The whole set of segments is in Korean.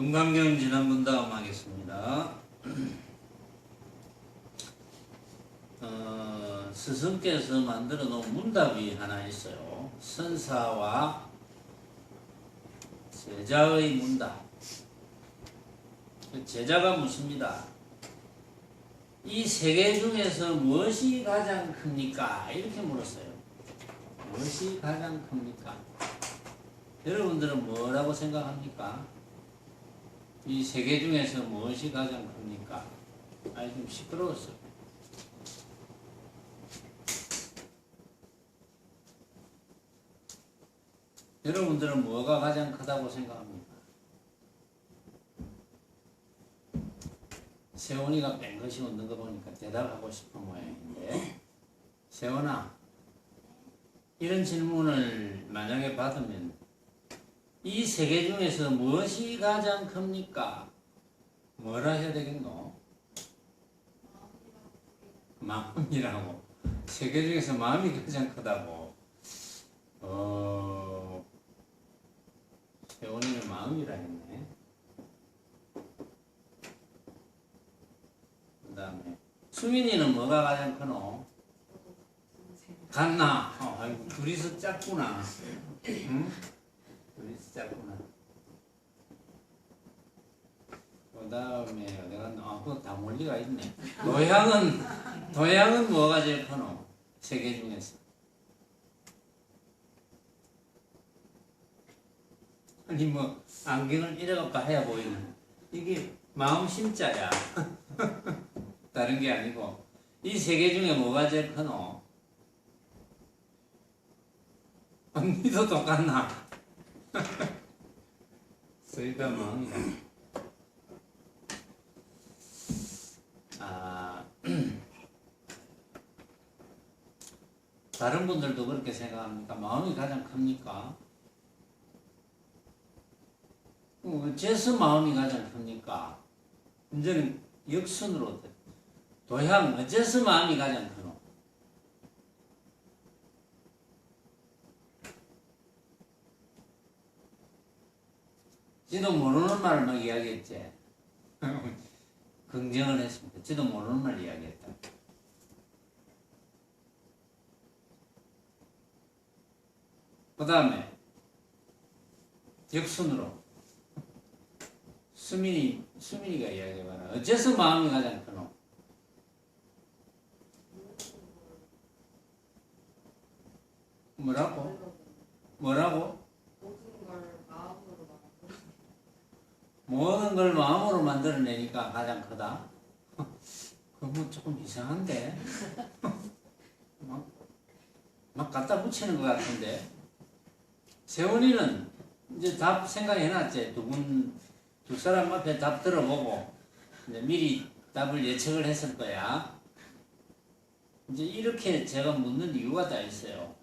금강경 지난 문답 하겠습니다. 스승께서 만들어 놓은 문답이 하나 있어요. 선사와 제자의 문답. 제자가 묻습니다. 이 세 개 중에서 무엇이 가장 큽니까? 이렇게 물었어요. 무엇이 가장 큽니까? 여러분들은 뭐라고 생각합니까? 이 세 개 중에서 무엇이 가장 큽니까? 좀 시끄러웠어요. 여러분들은 뭐가 가장 크다고 생각합니까? 세원이가 뺑긋이 웃는 거 보니까 대답하고 싶은 모양인데, 세원아, 이런 질문을 만약에 받으면 이 세 개 중에서 무엇이 가장 큽니까? 뭐라 해야 되겠노? 마음이라고. 세 개 중에서 마음이 가장 크다고. 세원이는 마음이라 했네. 그 다음에 수민이는 뭐가 가장 크노? 같나? 아이고, 둘이서 짰구나. 응? 둘이서 짰구나. 그 다음에 내가 그거 다 몰리가 있네. 도양은 뭐가 제일 크노? 세 개 중에서. 아니 뭐 안경을 이래갖고 해야 보이는 이게 마음 심자야. 다른 게 아니고 이 세 개 중에 뭐가 제일 크노? 언니도 똑같나? 서희가 마음이다. 다른 분들도 그렇게 생각합니까? 마음이 가장 큽니까? 어째서 마음이 가장 큽니까? 이제는 역순으로 도향 어째서 마음이 가장 크노? 지도 모르는 말을 막 이야기했지. 긍정을 했습니다. 지도 모르는 말 이야기했다. 그 다음에 역순으로 수민이가 이야기해봐라. 어째서 마음이 가장 크노? 뭐라고? 모든 걸 마음으로 만들어내니까 가장 크다? 그건 조금 이상한데? 막 갖다 붙이는 것 같은데? 세훈이는 이제 답 생각해놨지? 두 사람 앞에 답 들어보고 이제 미리 답을 예측을 했을 거야. 이제 이렇게 제가 묻는 이유가 다 있어요.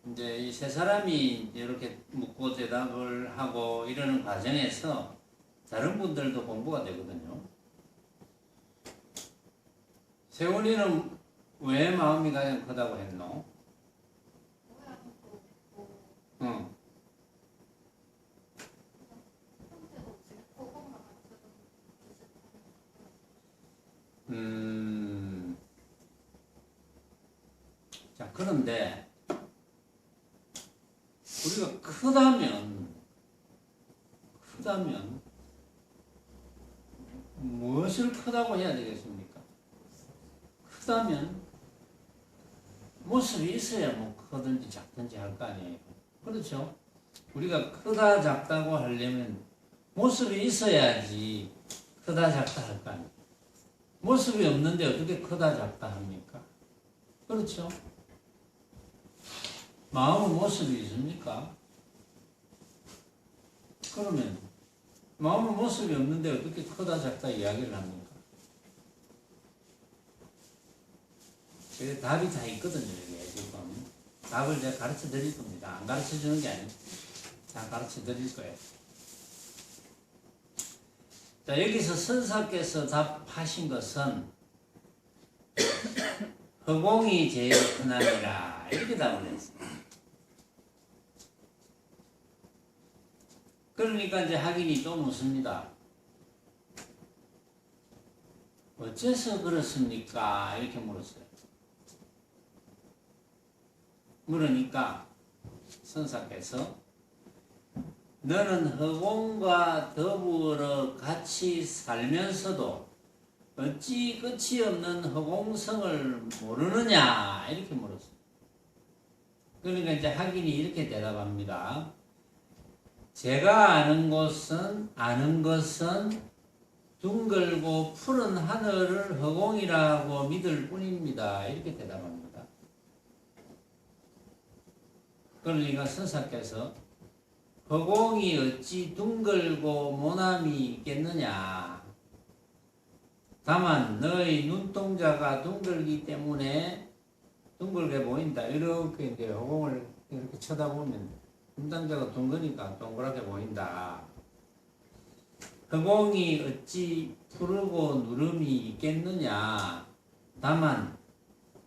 이제 이 세 사람이 이렇게 묻고 대답을 하고 이러는 과정에서 다른 분들도 공부가 되거든요. 세훈이는 왜 마음이 가장 크다고 했노? 자, 그런데 우리가 크다면 무엇을 크다고 해야 되겠습니까? 크다면 모습이 있어야 뭐 크든지 작든지 할 거 아니에요. 그렇죠? 우리가 크다 작다고 하려면 모습이 있어야지 크다 작다 할 거 아니에요. 모습이 없는데 어떻게 크다 작다 합니까? 그렇죠? 마음은 모습이 있습니까? 그러면 마음은 모습이 없는데 어떻게 크다 작다 이야기를 합니까? 답이 다 있거든요. 이게 지금 답을 제가 가르쳐 드릴 겁니다. 안 가르쳐 주는 게 아니고 다 가르쳐 드릴 거예요. 자, 여기서 선사께서 답하신 것은 허공이 제일 크나니라 이렇게 답을 했어요. 그러니까 이제 학인이 또 묻습니다. 어째서 그렇습니까? 이렇게 물었어요. 물으니까 선사께서 너는 허공과 더불어 같이 살면서도 어찌 끝이 없는 허공성을 모르느냐? 이렇게 물었어요. 그러니까 이제 학인이 이렇게 대답합니다. 제가 아는 것은 둥글고 푸른 하늘을 허공이라고 믿을 뿐입니다. 이렇게 대답합니다. 그러니까 선사께서 허공이 어찌 둥글고 모남이 있겠느냐. 다만 너의 눈동자가 둥글기 때문에 둥글게 보인다. 이렇게 이제 허공을 이렇게 쳐다보면 눈동자가 둥그니까 동그랗게 보인다. 허공이 어찌 푸르고 누름이 있겠느냐. 다만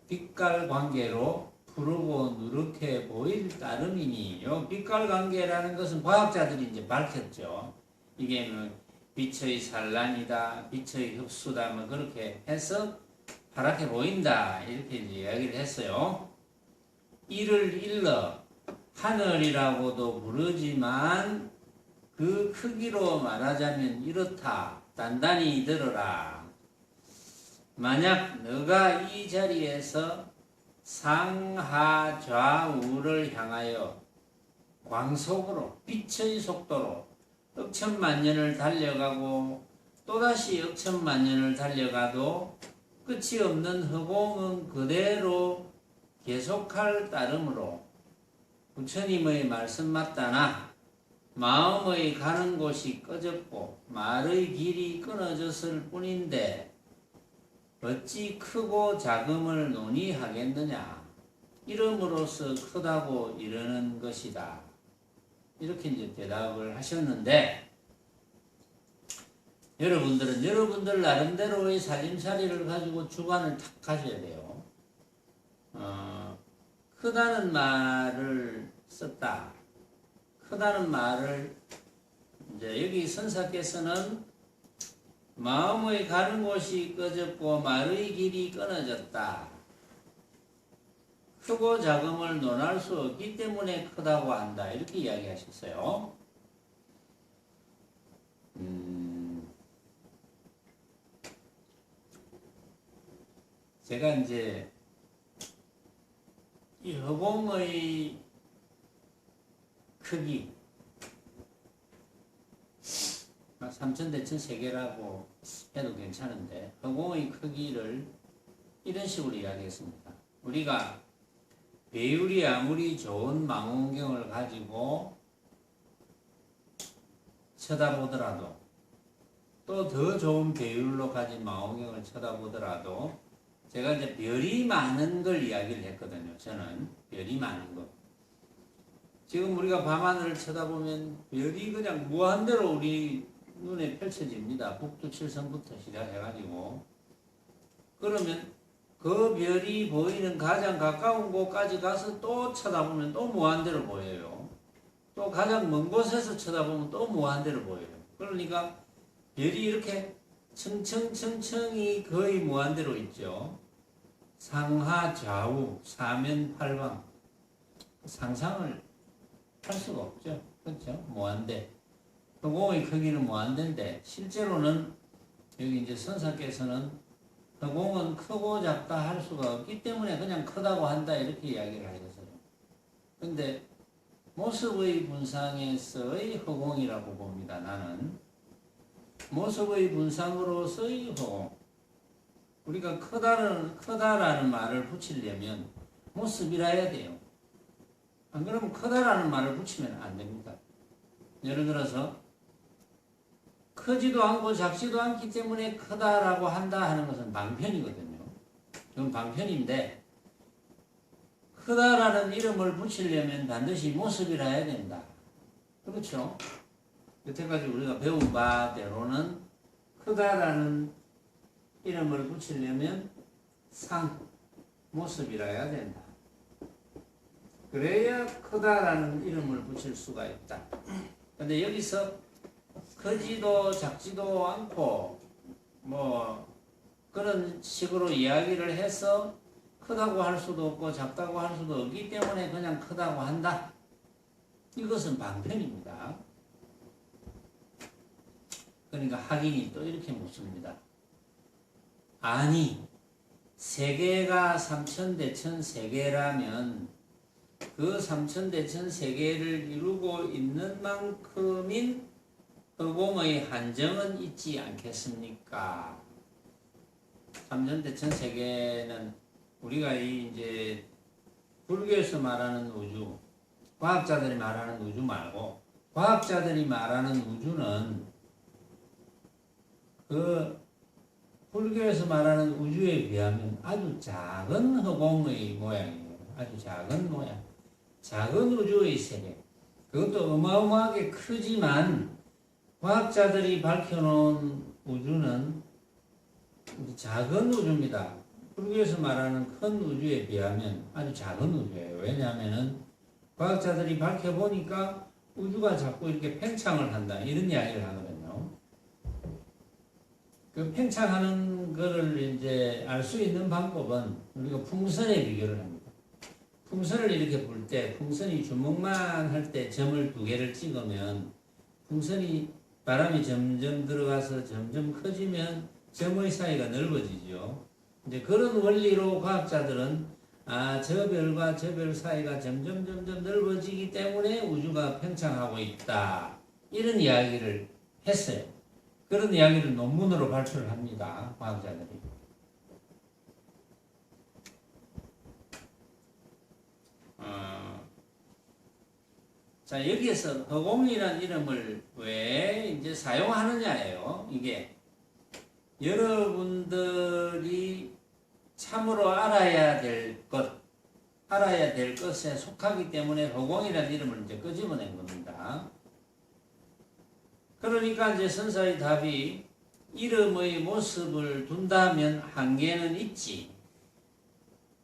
빛깔 관계로 푸르고 누렇게 보일 따름이니. 요 빛깔 관계라는 것은 과학자들이 이제 밝혔죠. 이게 뭐 빛의 산란이다, 빛의 흡수다, 뭐 그렇게 해서 파랗게 보인다. 이렇게 이제 이야기를 했어요. 이를 일러 하늘이라고도 부르지만 그 크기로 말하자면 이렇다. 단단히 들어라. 만약 너가 이 자리에서 상하 좌우를 향하여 광속으로 빛의 속도로 억천만 년을 달려가고 또다시 억천만 년을 달려가도 끝이 없는 허공은 그대로 계속할 따름으로 부처님의 말씀 맞다나 마음의 가는 곳이 꺼졌고 말의 길이 끊어졌을 뿐인데 어찌 크고 작음을 논의하겠느냐. 이름으로써 크다고 이르는 것이다. 이렇게 이제 대답을 하셨는데, 여러분들은 여러분들 나름대로의 살림살이를 가지고 주관을 탁 가져야 돼요. 크다는 말을 썼다. 크다는 말을 이제 여기 선사께서는 마음의 가는 곳이 꺼졌고 말의 길이 끊어졌다. 크고 작음을 논할 수 없기 때문에 크다고 한다. 이렇게 이야기하셨어요. 제가 이제 이 허공의 크기 3천대천 세계라고 해도 괜찮은데 허공의 크기를 이런 식으로 이야기했습니다. 우리가 배율이 아무리 좋은 망원경을 가지고 쳐다보더라도 또 더 좋은 배율로 가진 망원경을 쳐다보더라도 제가 이제 별이 많은 걸 이야기를 했거든요. 저는 별이 많은 것. 지금 우리가 밤하늘을 쳐다보면 별이 그냥 무한대로 우리 눈에 펼쳐집니다. 북두칠성부터 시작해가지고. 그러면 그 별이 보이는 가장 가까운 곳까지 가서 또 쳐다보면 또 무한대로 보여요. 또 가장 먼 곳에서 쳐다보면 또 무한대로 보여요. 그러니까 별이 이렇게 청청청청이 거의 무한대로 있죠. 상하 좌우 사면팔방 상상을 할 수가 없죠. 그렇죠? 무한대. 허공의 크기는 무한대인데 실제로는 여기 이제 선사께서는 허공은 크고 작다 할 수가 없기 때문에 그냥 크다고 한다 이렇게 이야기를 하셨어요. 근데 모습의 분상에서의 허공이라고 봅니다. 나는 모습의 분상으로서의 허공. 우리가 크다라는 말을 붙이려면 모습이라 해야 돼요. 안 그러면 크다라는 말을 붙이면 안 됩니다. 예를 들어서 크지도 않고 작지도 않기 때문에 크다라고 한다 하는 것은 방편이거든요. 그건 방편인데 크다라는 이름을 붙이려면 반드시 모습이라 해야 된다. 그렇죠? 여태까지 우리가 배운 바대로는 크다라는 이름을 붙이려면 모습이라 해야 된다. 그래야 크다라는 이름을 붙일 수가 있다. 근데 여기서 크지도 작지도 않고 뭐 그런 식으로 이야기를 해서 크다고 할 수도 없고 작다고 할 수도 없기 때문에 그냥 크다고 한다. 이것은 방편입니다. 그러니까 학인이 또 이렇게 묻습니다. 아니, 세계가 삼천대천 세계라면 그 삼천대천 세계를 이루고 있는 만큼인 허공의 한정은 있지 않겠습니까? 삼천대천 세계는 우리가 이제 불교에서 말하는 우주, 과학자들이 말하는 우주 말고, 과학자들이 말하는 우주는 그 불교에서 말하는 우주에 비하면 아주 작은 허공의 모양이에요. 아주 작은 모양. 작은 우주의 세계. 그것도 어마어마하게 크지만 과학자들이 밝혀놓은 우주는 작은 우주입니다. 불교에서 말하는 큰 우주에 비하면 아주 작은 우주예요. 왜냐하면은 과학자들이 밝혀보니까 우주가 자꾸 이렇게 팽창을 한다. 이런 이야기를 하거든요. 그 팽창하는 거를 이제 알 수 있는 방법은 우리가 풍선에 비교를 합니다. 풍선을 이렇게 불 때, 풍선이 주먹만 할 때 점을 2개를 찍으면 풍선이 바람이 점점 들어가서 점점 커지면 점의 사이가 넓어지죠. 이제 그런 원리로 과학자들은 저 별과 저 별 사이가 점점 넓어지기 때문에 우주가 팽창하고 있다. 이런 이야기를 했어요. 그런 이야기를 논문으로 발표를 합니다. 과학자들이. 자, 여기에서 허공이라는 이름을 왜 이제 사용하느냐예요. 이게 여러분들이 참으로 알아야 될 것에 속하기 때문에 허공이라는 이름을 이제 끄집어낸 겁니다. 그러니까 이제 선사의 답이 이름의 모습을 둔다면 한계는 있지.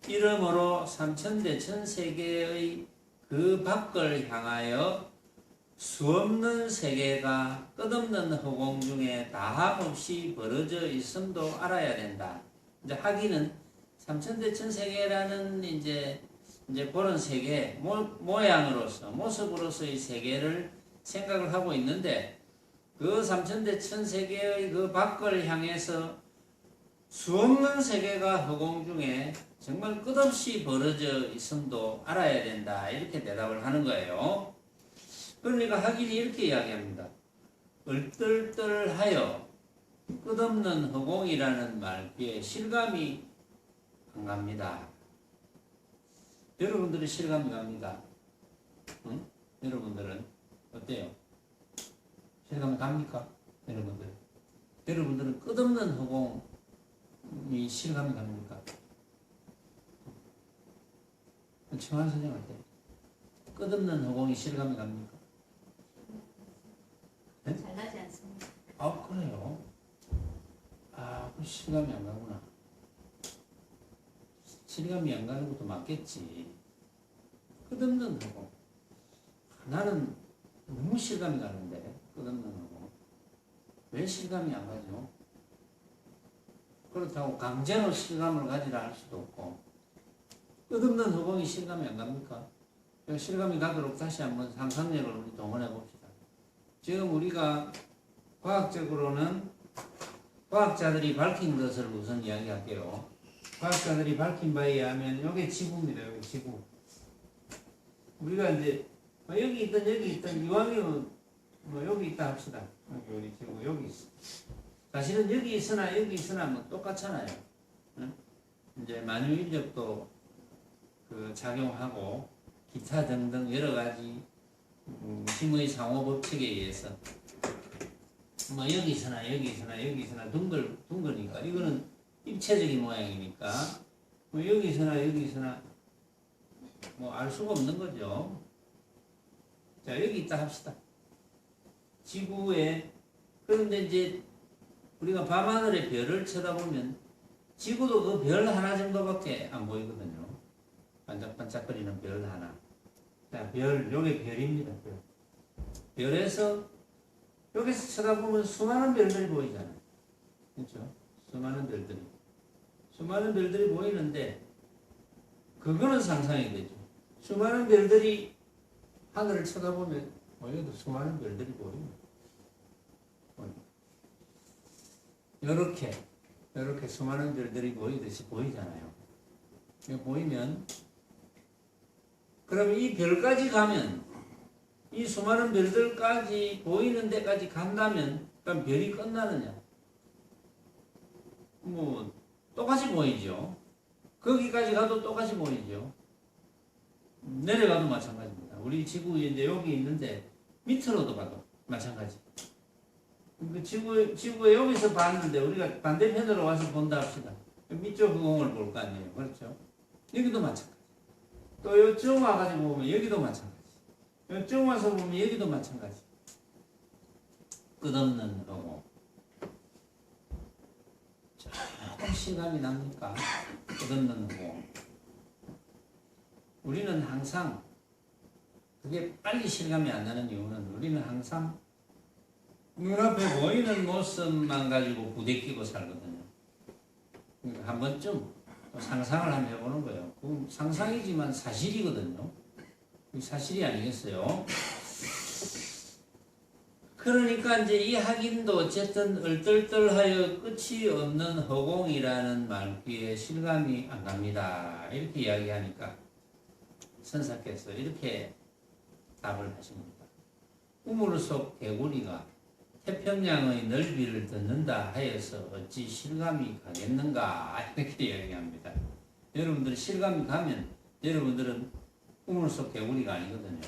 이름으로 삼천대천 세계의 그 밖을 향하여 수없는 세계가 끝없는 허공 중에 다함없이 벌어져 있음도 알아야 된다. 이제 하기는 삼천대천 세계라는 이제 그런 세계 모양으로서 모습으로서의 세계를 생각을 하고 있는데 그 삼천대천 세계의 그 밖을 향해서 수없는 세계가 허공 중에 정말 끝없이 벌어져 있음도 알아야 된다. 이렇게 대답을 하는 거예요. 그러니까 학인이 이렇게 이야기합니다. 얼떨떨하여 끝없는 허공이라는 말귀에 실감이 안 갑니다. 여러분들은 실감이 갑니까? 응? 여러분들은 어때요? 실감이 갑니까? 여러분들은 끝없는 허공이 실감이 갑니까? 청한 선생님 어때요? 끝없는 허공이 실감이 갑니까? 네? 잘 나지 않습니다. 그래요? 그 실감이 안 가구나. 실감이 안 가는 것도 맞겠지. 끝없는 허공. 나는 너무 실감이 가는데, 끝없는 허공. 왜 실감이 안 가죠? 그렇다고 강제로 실감을 가지라 할 수도 없고, 끝없는 허공이 실감이 안 갑니까? 실감이 가도록 다시 한번 상상력을 우리 동원해 봅시다. 지금 우리가 과학적으로는 과학자들이 밝힌 것을 우선 이야기할게요. 과학자들이 밝힌 바에 의하면 이게 지구입니다. 여기 지구. 우리가 이제 여기 있던 이왕이면 여기 있다 합시다. 여기 지구 여기 있어. 사실은 여기 있으나 뭐 똑같잖아요. 응? 이제 만유인력도 작용하고 기타 등등 여러 가지 힘의 상호 법칙에 의해서 여기 있으나 둥글니까 이거는 입체적인 모양이니까 여기 있으나 알 수가 없는 거죠. 자, 여기 있다 합시다. 지구에. 그런데 이제 우리가 밤하늘의 별을 쳐다보면 지구도 그 별 하나 정도밖에 안 보이거든요. 반짝반짝거리는 별 하나. 자, 요게 별입니다. 별. 별에서 여기서 쳐다보면 수많은 별들이 보이잖아요. 그렇죠? 수많은 별들이 보이는데 그거는 상상이 되죠. 수많은 별들이 하늘을 쳐다보면 여기도 수많은 별들이 보입니다. 이렇게 수많은 별들이 보이듯이 보이잖아요. 보이면 그럼 이 별까지 가면 이 수많은 별들까지 보이는 데까지 간다면 그럼 별이 끝나느냐? 뭐 똑같이 보이죠. 거기까지 가도 똑같이 보이죠. 내려가도 마찬가지입니다. 우리 지구 이제 여기 있는데 밑으로도 가도 마찬가지. 그 지구에 여기서 봤는데 우리가 반대편으로 와서 본다 합시다. 밑쪽 흑공을 볼 거 아니에요. 그렇죠? 여기도 마찬가지. 또 이쪽 와가지고 보면 여기도 마찬가지. 이쪽 와서 보면 여기도 마찬가지. 끝없는 흑공. 조금 실감이 납니까? 끝없는 흑공. 우리는 항상 그게 빨리 실감이 안 나는 이유는 우리는 항상 눈앞에 보이는 모습만 가지고 부대끼고 살거든요. 그러니까 한 번쯤 상상을 한번 해보는 거예요. 그 상상이지만 사실이거든요. 사실이 아니겠어요? 그러니까 이제 이 확인도 어쨌든 얼떨떨하여 끝이 없는 허공이라는 말귀에 실감이 안 갑니다. 이렇게 이야기하니까 선사께서 이렇게 답을 하십니다. 우물 속 개구리가 태평양의 넓이를 듣는다 하여서 어찌 실감이 가겠는가 이렇게 이야기합니다. 여러분들 실감이 가면 여러분들은 우물 속 개구리가 아니거든요.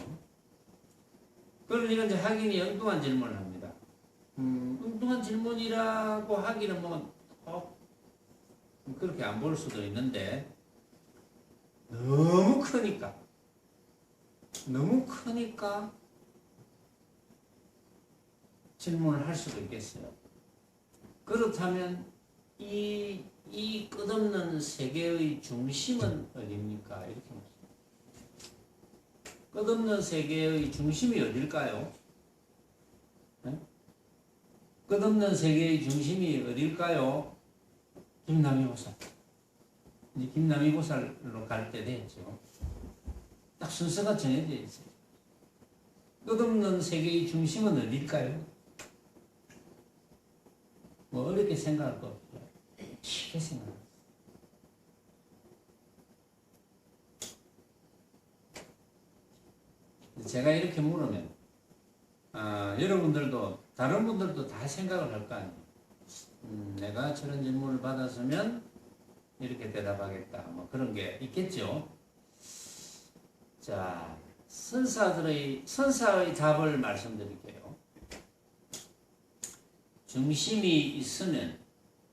그러니까 이제 확인이 엉뚱한 질문을 합니다. 엉뚱한 질문이라고 하기는 그렇게 안 볼 수도 있는데 너무 크니까 질문을 할 수도 있겠어요. 그렇다면 이 끝없는 세계의 중심은 어디입니까? 이렇게 묻습니다. 끝없는 세계의 중심이 어딜까요? 네? 끝없는 세계의 중심이 어딜까요? 김남이보살. 이제 김남이보살로 갈 때 됐죠. 딱 순서가 정해져 있어요. 끝없는 세계의 중심은 어딜까요? 뭐 어렵게 생각할 거 없어요. 쉽게 생각합니다. 제가 이렇게 물으면 여러분들도 다른 분들도 다 생각을 할 거 아니에요. 내가 저런 질문을 받았으면 이렇게 대답하겠다. 뭐 그런 게 있겠죠. 자, 선사의 답을 말씀드릴게요. 중심이 있으면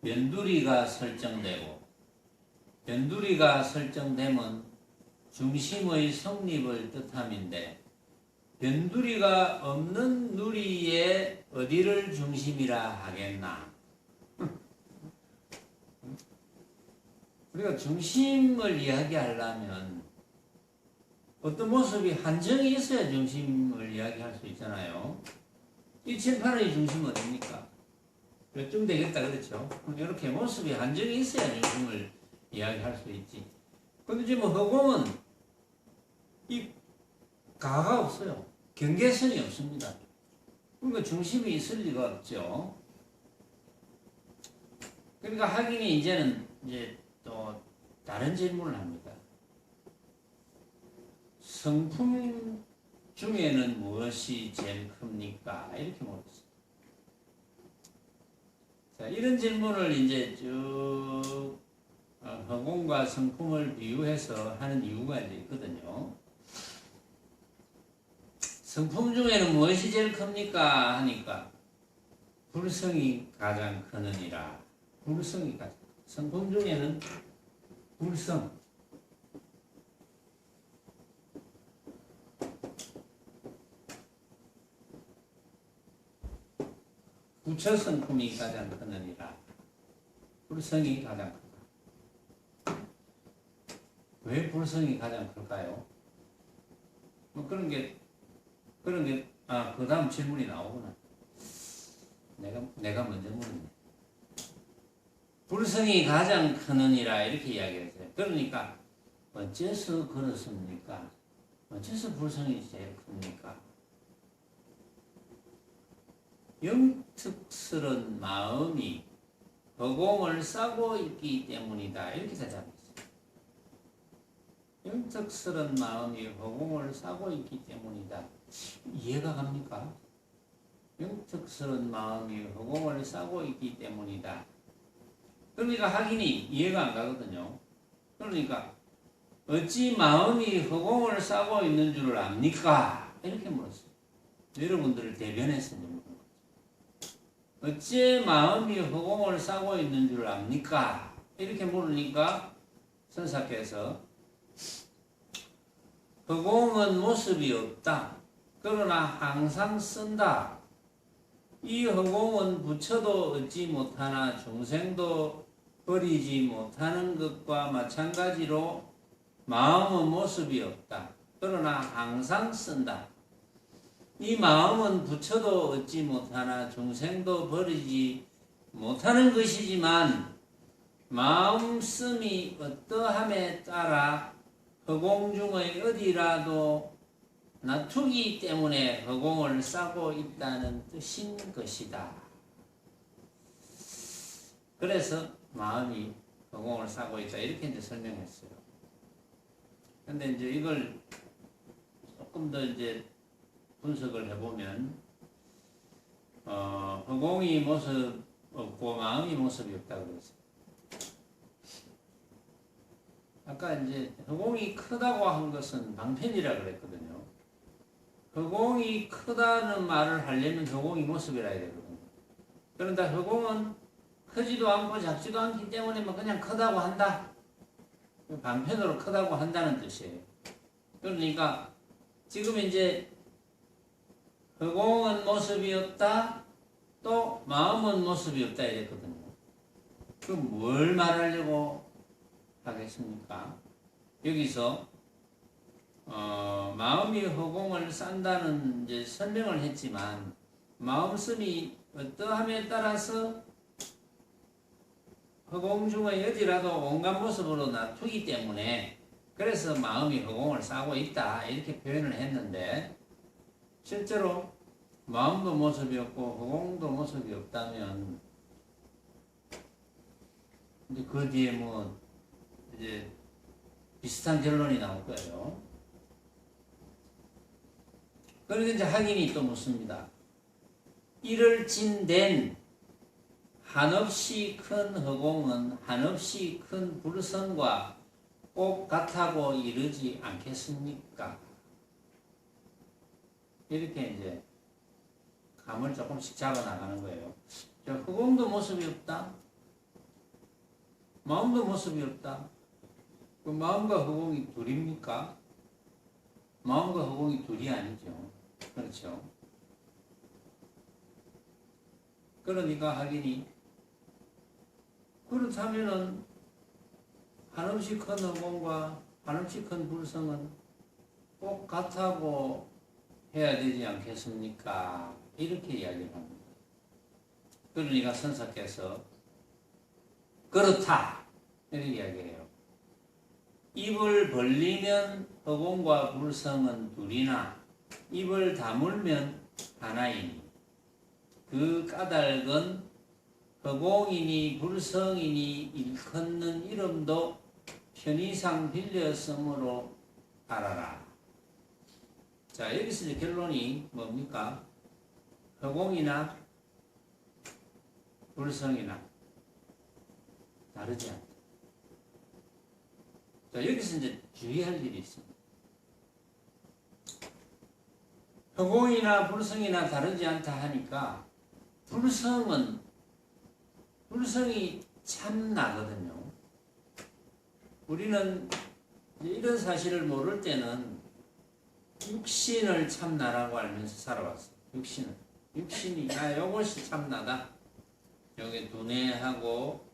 변두리가 설정되고 변두리가 설정되면 중심의 성립을 뜻함인데 변두리가 없는 누리에 어디를 중심이라 하겠나? 우리가 중심을 이야기하려면 어떤 모습이 한정이 있어야 중심을 이야기할 수 있잖아요. 이 칠판의 중심은 어딥니까? 좀 되겠다 그렇죠? 이렇게 모습이 한정이 있어야 중심을 이야기할 수 있지. 근데 지금 허공은 이 가가 없어요. 경계선이 없습니다. 그러니까 중심이 있을 리가 없죠. 그러니까 하긴이 이제는 또 다른 질문을 합니다. 성품 중에는 무엇이 제일 큽니까? 이렇게 물었어요. 자, 이런 질문을 이제 쭉 허공과 성품을 비유해서 하는 이유가 이제 있거든요. 성품 중에는 무엇이 제일 큽니까? 하니까 불성이 가장 크느니라. 불성이 가장. 성품 중에는 불성. 부처 성품이 가장 크느니라. 불성이 가장 크다. 왜 불성이 가장 클까요? 뭐 그런 게 그 다음 질문이 나오구나. 내가 먼저 물었네. 불성이 가장 크느니라 이렇게 이야기했어요. 그러니까 어째서 그렇습니까? 어째서 불성이 제일 큽니까? 영특스런 마음이 허공을 싸고 있기 때문이다. 이렇게 대답했어요. 영특스런 마음이 허공을 싸고 있기 때문이다. 이해가 갑니까? 영특스런 마음이 허공을 싸고 있기 때문이다. 그러니까 확인이 이해가 안 가거든요. 그러니까 어찌 마음이 허공을 싸고 있는 줄 압니까? 이렇게 물었어요. 여러분들을 대변해서 묻는 거죠. 어찌 마음이 허공을 싸고 있는 줄 압니까? 이렇게 물으니까 선사께서 허공은 모습이 없다. 그러나 항상 쓴다. 이 허공은 부처도 얻지 못하나 중생도 버리지 못하는 것과 마찬가지로 마음은 모습이 없다. 그러나 항상 쓴다. 이 마음은 부처도 얻지 못하나 중생도 버리지 못하는 것이지만 마음 씀이 어떠함에 따라 허공 중의 어디라도 놔두기 때문에 허공을 싸고 있다는 뜻인 것이다. 그래서 마음이 허공을 싸고 있다. 이렇게 이제 설명했어요. 근데 이제 이걸 조금 더 이제 분석을 해보면, 허공이 모습 없고 마음이 모습이 없다고 그랬어요. 아까 이제 허공이 크다고 한 것은 방편이라 그랬거든요. 허공이 크다는 말을 하려면 허공이 모습이라 해야 되거든요. 그런데 허공은 크지도 않고 작지도 않기 때문에 뭐 그냥 크다고 한다. 방편으로 크다고 한다는 뜻이에요. 그러니까 지금 이제 허공은 모습이 없다, 또 마음은 모습이 없다 이랬거든요. 그럼 뭘 말하려고 하겠습니까? 여기서 마음이 허공을 싼다는 이제 설명을 했지만 마음씀이 어떠함에 따라서 허공 중의 어디라도 온갖 모습으로 놔두기 때문에 그래서 마음이 허공을 싸고 있다 이렇게 표현을 했는데 실제로 마음도 모습이 없고 허공도 모습이 없다면 이제 그 뒤에 뭐 이제 비슷한 결론이 나올 거예요. 그런데 이제 확인이 또 묻습니다. 이를 진된 한없이 큰 허공은 한없이 큰 불성과 꼭 같다고 이르지 않겠습니까? 이렇게 이제 감을 조금씩 잡아 나가는 거예요. 허공도 모습이 없다. 마음도 모습이 없다. 그 마음과 허공이 둘입니까? 마음과 허공이 둘이 아니죠. 그렇죠. 그러니까 하기니 그렇다면은 한없이 큰 허공과 한없이 큰 불성은 꼭 같다고 해야 되지 않겠습니까? 이렇게 이야기를 합니다. 그러니까 선사께서 그렇다 이렇게 이야기해요. 입을 벌리면 허공과 불성은 둘이나 입을 다물면 하나이니 그 까닭은 허공이니 불성이니 일컫는 이름도 편의상 빌렸으므로 알아라. 자, 여기서 이제 결론이 뭡니까? 허공이나 불성이나 다르지 않다. 자, 여기서 이제 주의할 일이 있습니다. 허공이나 불성이나 다르지 않다 하니까 불성이 참나거든요. 우리는 이런 사실을 모를 때는 육신을 참나라고 알면서 살아왔어요. 육신이 요것이 참나다. 여기 두뇌하고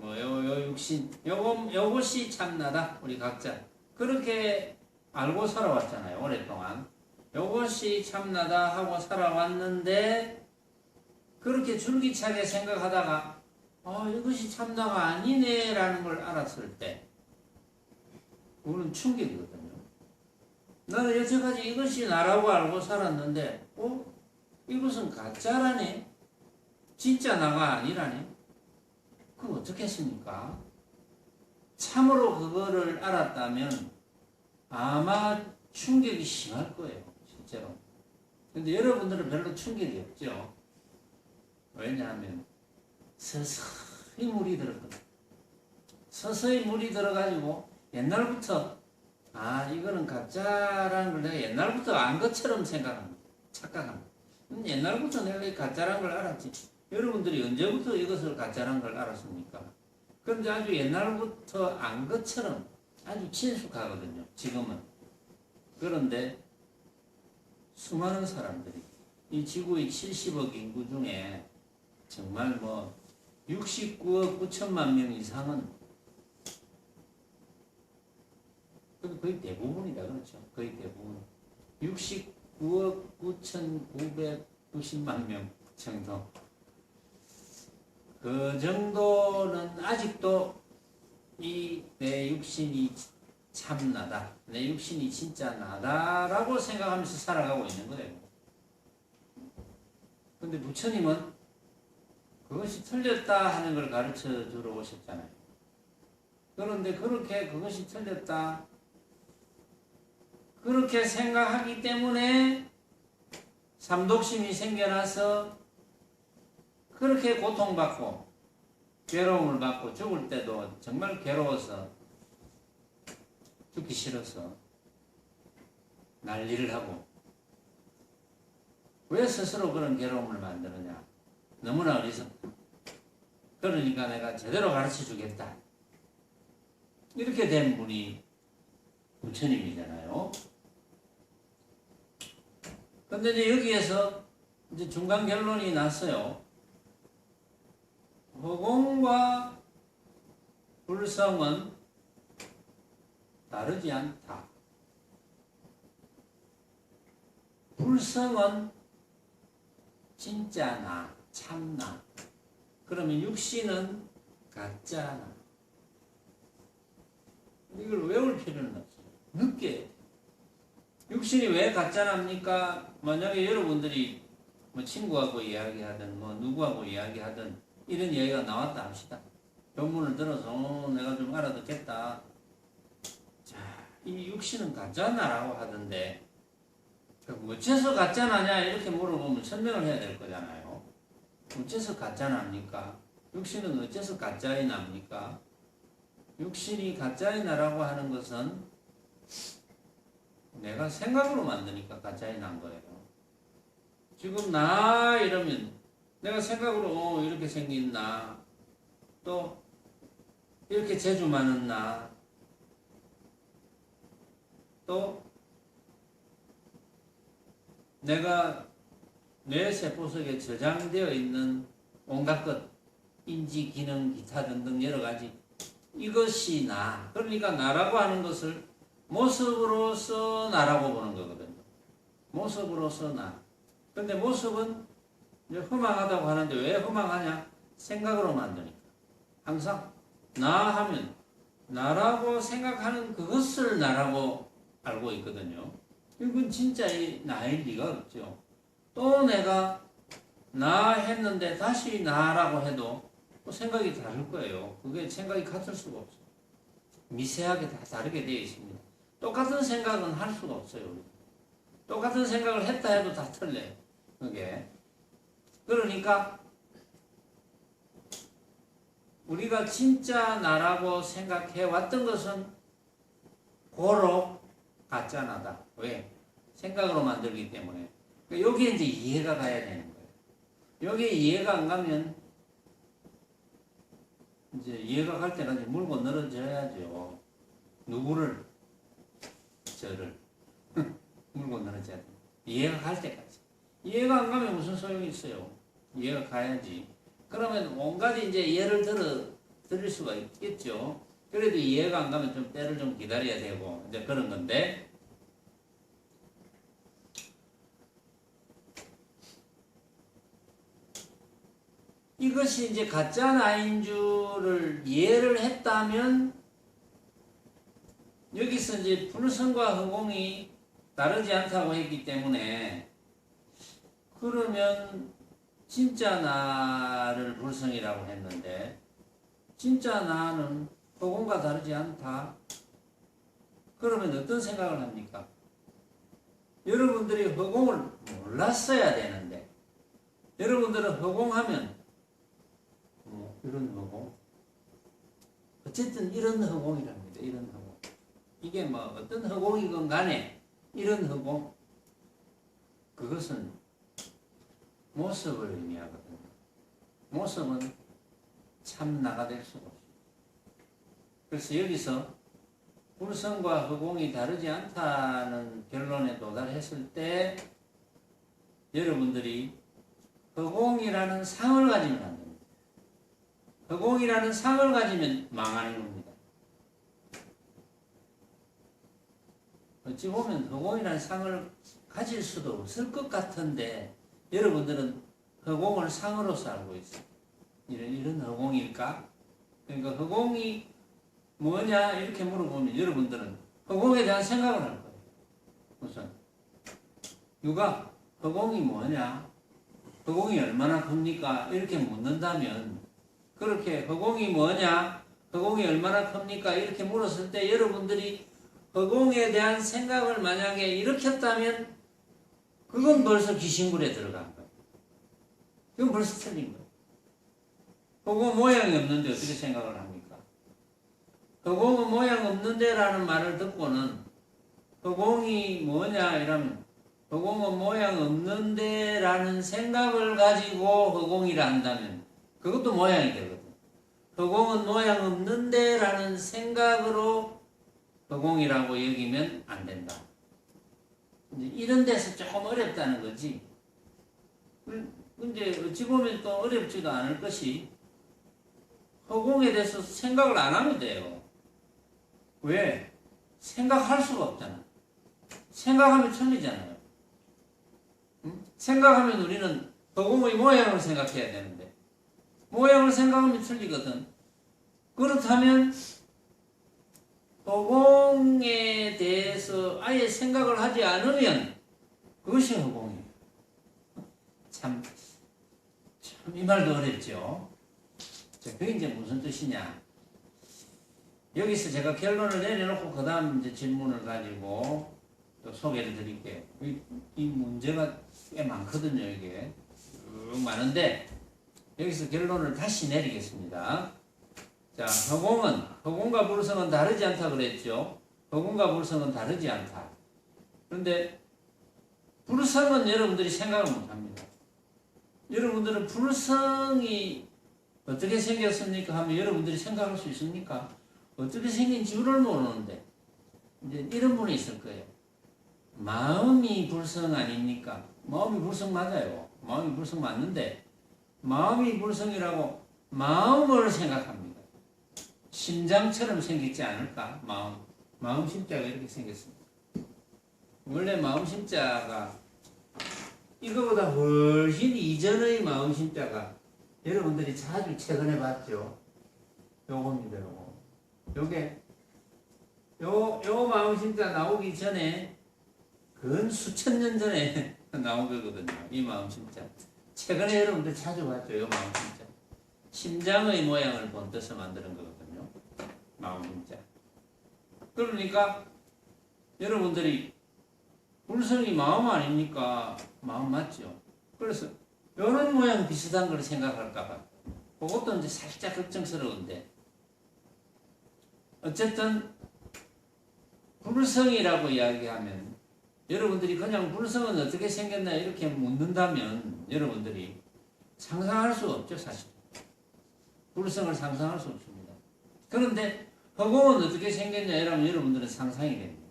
요 육신 요것이 참나다. 우리 각자 그렇게 알고 살아왔잖아요. 오랫동안. 이것이 참나다 하고 살아왔는데 그렇게 줄기차게 생각하다가 이것이 참나가 아니네 라는 걸 알았을 때 우리는 충격이거든요. 나는 여태까지 이것이 나라고 알고 살았는데 이것은 가짜라네? 진짜 나가 아니라네? 그럼 어떻게 했습니까? 참으로 그거를 알았다면 아마 충격이 심할 거예요. 실제로. 근데 여러분들은 별로 충격이 없죠. 왜냐하면 서서히 물이 들었거든. 서서히 물이 들어가지고 옛날부터 이거는 가짜라는 걸 내가 옛날부터 안 것처럼 생각합니다. 착각합니다. 옛날부터 내가 이 가짜라는 걸 알았지. 여러분들이 언제부터 이것을 가짜라는 걸 알았습니까? 그런데 아주 옛날부터 안 것처럼 아주 친숙하거든요. 지금은. 그런데 수많은 사람들이 이 지구의 70억 인구 중에 정말 69억 9천만 명 이상은 거의 대부분이다. 그렇죠. 거의 대부분. 69억 9,990만 명 정도. 그 정도는 아직도 내 육신이 참나다. 내 육신이 진짜 나다라고 생각하면서 살아가고 있는 거예요. 근데 부처님은 그것이 틀렸다 하는 걸 가르쳐 주러 오셨잖아요. 그런데 그렇게 그것이 틀렸다. 그렇게 생각하기 때문에 삼독심이 생겨나서 그렇게 고통받고 괴로움을 받고 죽을 때도 정말 괴로워서 죽기 싫어서 난리를 하고 왜 스스로 그런 괴로움을 만드느냐. 너무나 어리석다. 그러니까 내가 제대로 가르쳐 주겠다. 이렇게 된 분이 부처님이잖아요. 근데 이제 여기에서 이제 중간 결론이 났어요. 허공과 불성은 다르지 않다. 불성은 진짜나 참나. 그러면 육신은 가짜나. 이걸 외울 필요는 없어요. 늦게. 육신이 왜 가짜납니까? 만약에 여러분들이 친구하고 이야기하든 누구하고 이야기하든 이런 이야기가 나왔다 합시다. 본문을 들어서 내가 좀 알아듣겠다. 자, 이 육신은 가짜나라고 하던데 어째서 가짜나냐 이렇게 물어보면 설명을 해야 될 거잖아요. 어째서 가짜납니까? 육신은 어째서 가짜이 납니까? 육신이 가짜이 나라고 하는 것은 내가 생각으로 만드니까 가짜이 난 거예요. 지금 나 이러면 내가 생각으로 이렇게 생긴 나, 또 이렇게 재주 많은 나, 또 내가 뇌세포 속에 저장되어 있는 온갖 것, 인지, 기능, 기타 등등 여러 가지 이것이 나. 그러니까 나라고 하는 것을 모습으로서 나라고 보는 거거든요. 모습으로서 나. 근데 모습은 이제 허망하다고 하는데 왜 허망하냐? 생각으로 만드니까. 항상 나 하면 나라고 생각하는 그것을 나라고 알고 있거든요. 이건 진짜 나일 리가 없죠. 또 내가 나 했는데 다시 나라고 해도 또 생각이 다를 거예요. 그게 생각이 같을 수가 없어요. 미세하게 다 다르게 되어 있습니다. 똑같은 생각은 할 수가 없어요. 똑같은 생각을 했다 해도 다 틀려요. 그게. 그러니까 우리가 진짜 나라고 생각해 왔던 것은 고로 가짜 나다. 왜? 생각으로 만들기 때문에. 그러니까 여기에 이제 이해가 가야 되는 거예요. 여기에 이해가 안 가면 이제 이해가 갈 때까지 물고 늘어져야죠. 누구를? 저를. 물고 늘어져야 돼. 이해가 갈 때까지. 이해가 안 가면 무슨 소용이 있어요? 이해가 가야지. 그러면 온갖 이제 예를 드릴 수가 있겠죠. 그래도 이해가 안 가면 좀 때를 좀 기다려야 되고, 이제 그런 건데, 이것이 이제 가짜 나인 줄을 이해를 했다면 여기서 이제 불성과 허공이 다르지 않다고 했기 때문에 그러면 진짜 나를 불성이라고 했는데 진짜 나는 허공과 다르지 않다. 그러면 어떤 생각을 합니까? 여러분들이 허공을 몰랐어야 되는데 여러분들은 허공하면 이런 허공 어쨌든 이런 허공이랍니다. 이런 허공 이게 뭐 어떤 허공이건 간에 이런 허공 그것은 모습을 의미하거든요. 모습은 참 나가 될 수가 없어요. 그래서 여기서 불성과 허공이 다르지 않다는 결론에 도달했을 때 여러분들이 허공이라는 상을 가지면 안 됩니다. 허공이라는 상을 가지면 망하는 겁니다. 어찌 보면 허공이라는 상을 가질 수도 없을 것 같은데 여러분들은 허공을 상으로서 알고 있어요. 이런 허공일까? 그러니까 허공이 뭐냐 이렇게 물어보면 여러분들은 허공에 대한 생각을 할 거예요. 우선 누가 허공이 뭐냐? 허공이 얼마나 큽니까? 이렇게 묻는다면 그렇게 허공이 뭐냐? 허공이 얼마나 큽니까? 이렇게 물었을 때 여러분들이 허공에 대한 생각을 만약에 일으켰다면 그건 벌써 귀신굴에 들어간 거예요. 그건 벌써 틀린 거예요. 허공 모양이 없는데 어떻게 생각을 합니까? 허공은 모양 없는데 라는 말을 듣고는 허공이 뭐냐 이러면 허공은 모양 없는데 라는 생각을 가지고 허공이라 한다면 그것도 모양이 되거든. 허공은 모양 없는데 라는 생각으로 허공이라고 여기면 안 된다. 이제 이런 데서 조금 어렵다는 거지. 근데 어찌 보면 또 어렵지도 않을 것이 허공에 대해서 생각을 안 하면 돼요. 왜? 생각할 수가 없잖아. 생각하면 틀리잖아요. 응? 생각하면 우리는 허공의 모양을 생각해야 되는데 모양을 생각하면 틀리거든. 그렇다면 허공에 대해서 아예 생각을 하지 않으면 그것이 허공이에요. 참 이 말도 어렵죠. 그게 이제 무슨 뜻이냐. 여기서 제가 결론을 내려놓고 그 다음 이제 질문을 가지고 또 소개를 드릴게요. 이 문제가 꽤 많거든요. 이게 많은데 여기서 결론을 다시 내리겠습니다. 자, 허공과 불성은 다르지 않다 그랬죠. 허공과 불성은 다르지 않다. 그런데 불성은 여러분들이 생각을 못합니다. 여러분들은 불성이 어떻게 생겼습니까? 하면 여러분들이 생각할 수 있습니까? 어떻게 생긴 줄을 모르는데 이제 이런 분이 있을 거예요. 마음이 불성 아닙니까? 마음이 불성 맞아요. 마음이 불성 맞는데 마음이 불성이라고 마음을 생각합니다. 심장처럼 생기지 않을까? 마음 심자가 이렇게 생겼습니다. 원래 마음 심자가 이거보다 훨씬 이전의 마음 심자가 여러분들이 자주 최근에 봤죠? 요겁니다. 요게 요 마음 심자 나오기 전에 근 수천 년 전에 나온 거거든요. 이 마음 심자. 최근에 여러분들 자주 봤죠? 요 마음 심자. 심장의 모양을 본떠서 만드는 거거든요. 마음 심자. 그러니까 여러분들이 불성이 마음 아닙니까? 마음 맞죠? 그래서 이런 모양 비슷한 걸 생각할까봐 그것도 이제 살짝 걱정스러운데 어쨌든 불성이라고 이야기하면 여러분들이 그냥 불성은 어떻게 생겼나 이렇게 묻는다면 여러분들이 상상할 수 없죠. 사실 불성을 상상할 수 없습니다. 그런데 허공은 어떻게 생겼냐 이러면 여러분들은 상상이 됩니다.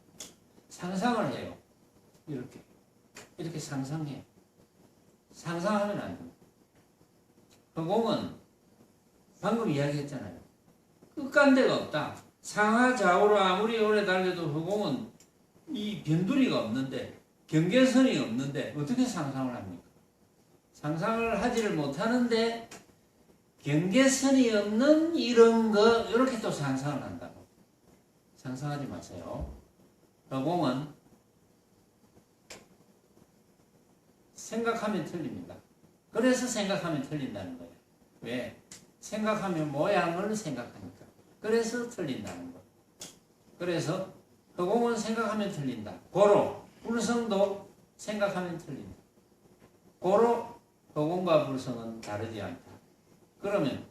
상상을 해요. 이렇게 상상해요. 상상하면 안 됩니다. 허공은 방금 이야기했잖아요. 끝간데가 없다. 상하 좌우로 아무리 오래 달려도 허공은 이 변두리가 없는데 경계선이 없는데 어떻게 상상을 합니까? 상상을 하지를 못하는데 경계선이 없는 이런 거 이렇게 또 상상을 한다고. 상상하지 마세요. 허공은 생각하면 틀립니다. 그래서 생각하면 틀린다는 거예요. 왜? 생각하면 모양을 생각하니까. 그래서 틀린다는 거예요. 그래서 허공은 생각하면 틀린다. 고로 불성도 생각하면 틀린다. 고로 허공과 불성은 다르지 않다. 그러면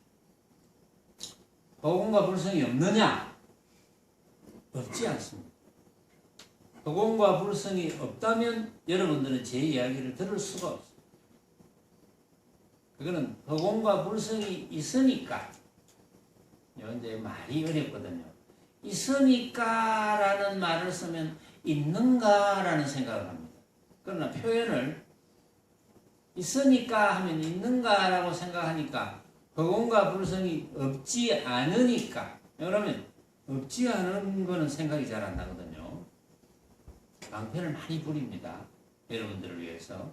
허공과 불성이 없느냐? 없지 않습니다. 허공과 불성이 없다면 여러분들은 제 이야기를 들을 수가 없어요. 그거는 허공과 불성이 있으니까. 이제 말이 어렵거든요. 있으니까 라는 말을 쓰면 있는가 라는 생각을 합니다. 그러나 표현을 있으니까 하면 있는가 라고 생각하니까 허공과 불성이 없지 않으니까. 그러면 없지 않은 거는 생각이 잘 안 나거든요. 방편을 많이 부립니다. 여러분들을 위해서.